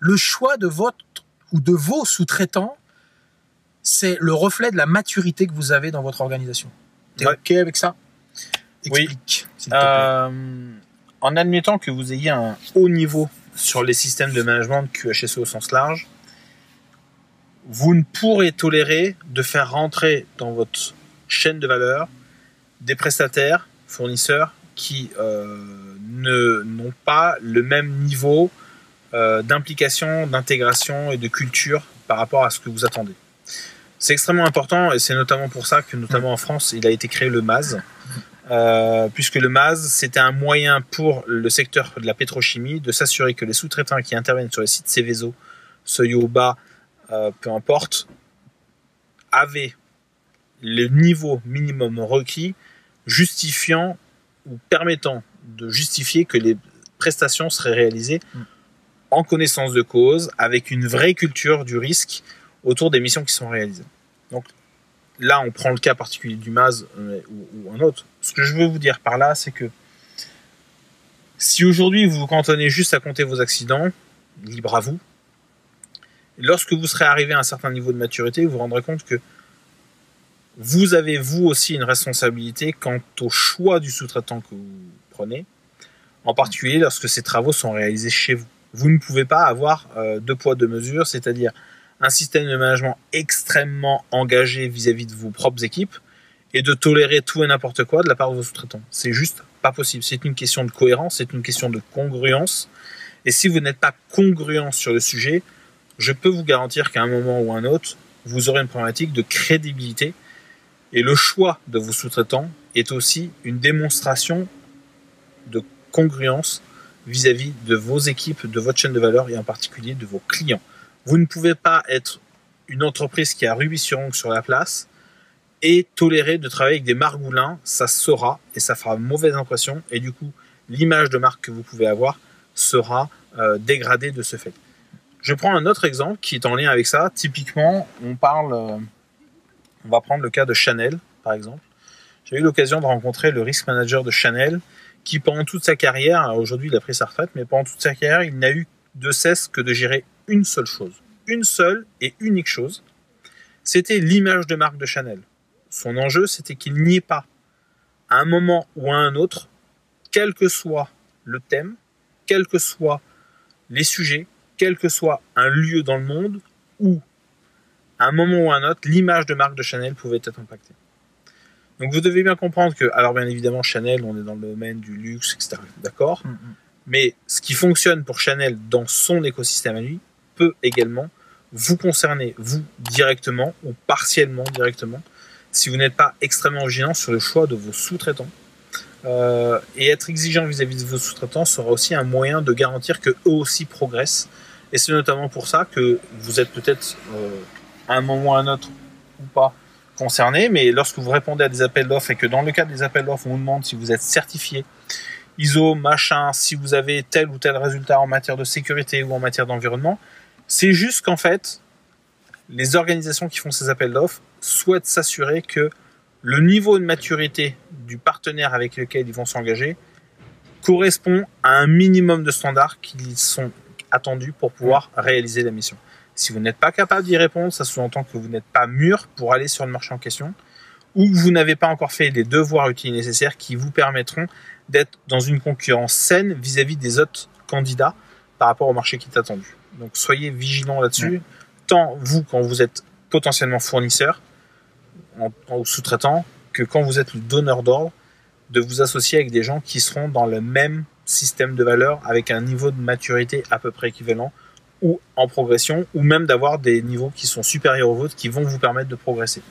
le choix de votre ou de vos sous-traitants, c'est le reflet de la maturité que vous avez dans votre organisation. T'es OK avec ça? Explique, s'il te plaît. En admettant que vous ayez un haut niveau sur les systèmes de management de QHSE au sens large, vous ne pourrez tolérer de faire rentrer dans votre chaîne de valeur des prestataires, fournisseurs qui n'ont pas le même niveau d'implication, d'intégration et de culture par rapport à ce que vous attendez. C'est extrêmement important et c'est notamment pour ça que, notamment en France, il a été créé le MAZ. Puisque le MAZ, c'était un moyen pour le secteur de la pétrochimie de s'assurer que les sous-traitants qui interviennent sur les sites Seveso, Soyoba, peu importe, avaient le niveau minimum requis justifiant ou permettant de justifier que les prestations seraient réalisées en connaissance de cause, avec une vraie culture du risque autour des missions qui sont réalisées. Donc là, on prend le cas particulier du MAZ ou un autre. Ce que je veux vous dire par là, c'est que si aujourd'hui vous vous cantonnez juste à compter vos accidents, libre à vous, lorsque vous serez arrivé à un certain niveau de maturité, vous vous rendrez compte que vous avez vous aussi une responsabilité quant au choix du sous-traitant que vous prenez, en particulier lorsque ces travaux sont réalisés chez vous. Vous ne pouvez pas avoir deux poids, deux mesures, c'est-à-dire un système de management extrêmement engagé vis-à-vis de vos propres équipes et de tolérer tout et n'importe quoi de la part de vos sous-traitants. C'est juste pas possible. C'est une question de cohérence, c'est une question de congruence. Et si vous n'êtes pas congruent sur le sujet, je peux vous garantir qu'à un moment ou un autre, vous aurez une problématique de crédibilité. Et le choix de vos sous-traitants est aussi une démonstration de congruence vis-à-vis de vos équipes, de votre chaîne de valeur et en particulier de vos clients. Vous ne pouvez pas être une entreprise qui a rubis sur ongle sur la place et tolérer de travailler avec des margoulins, ça saura et ça fera mauvaise impression et du coup l'image de marque que vous pouvez avoir sera dégradée de ce fait. Je prends un autre exemple qui est en lien avec ça. Typiquement, on va prendre le cas de Chanel par exemple. J'ai eu l'occasion de rencontrer le risk manager de Chanel qui pendant toute sa carrière, aujourd'hui il a pris sa retraite, mais pendant toute sa carrière il n'a eu de cesse que de gérer une seule chose, une seule et unique chose, c'était l'image de marque de Chanel. Son enjeu, c'était qu'il n'y ait pas, à un moment ou à un autre, quel que soit le thème, quels que soient les sujets, quel que soit un lieu dans le monde, où, à un moment ou à un autre, l'image de marque de Chanel pouvait être impactée. Donc vous devez bien comprendre que, alors bien évidemment, Chanel, on est dans le domaine du luxe, etc. D'accord ? Mais ce qui fonctionne pour Chanel dans son écosystème à lui peut également vous concerner, vous, directement ou partiellement directement, si vous n'êtes pas extrêmement vigilant sur le choix de vos sous-traitants. Et être exigeant vis-à-vis de vos sous-traitants sera aussi un moyen de garantir qu'eux aussi progressent. Et c'est notamment pour ça que vous êtes peut-être à un moment ou à un autre ou pas concerné, mais lorsque vous répondez à des appels d'offres et que dans le cadre des appels d'offres, on vous demande si vous êtes certifié ISO, machin, si vous avez tel ou tel résultat en matière de sécurité ou en matière d'environnement, c'est juste qu'en fait, les organisations qui font ces appels d'offres souhaitent s'assurer que le niveau de maturité du partenaire avec lequel ils vont s'engager correspond à un minimum de standards qui sont attendus pour pouvoir réaliser la mission. Si vous n'êtes pas capable d'y répondre, ça sous-entend que vous n'êtes pas mûr pour aller sur le marché en question ou que vous n'avez pas encore fait les devoirs utiles nécessaires qui vous permettront d'être dans une concurrence saine vis-à-vis des autres candidats par rapport au marché qui est attendu. Donc soyez vigilants là-dessus, tant vous quand vous êtes potentiellement fournisseur ou sous-traitant que quand vous êtes le donneur d'ordre, de vous associer avec des gens qui seront dans le même système de valeur avec un niveau de maturité à peu près équivalent ou en progression ou même d'avoir des niveaux qui sont supérieurs aux vôtres qui vont vous permettre de progresser.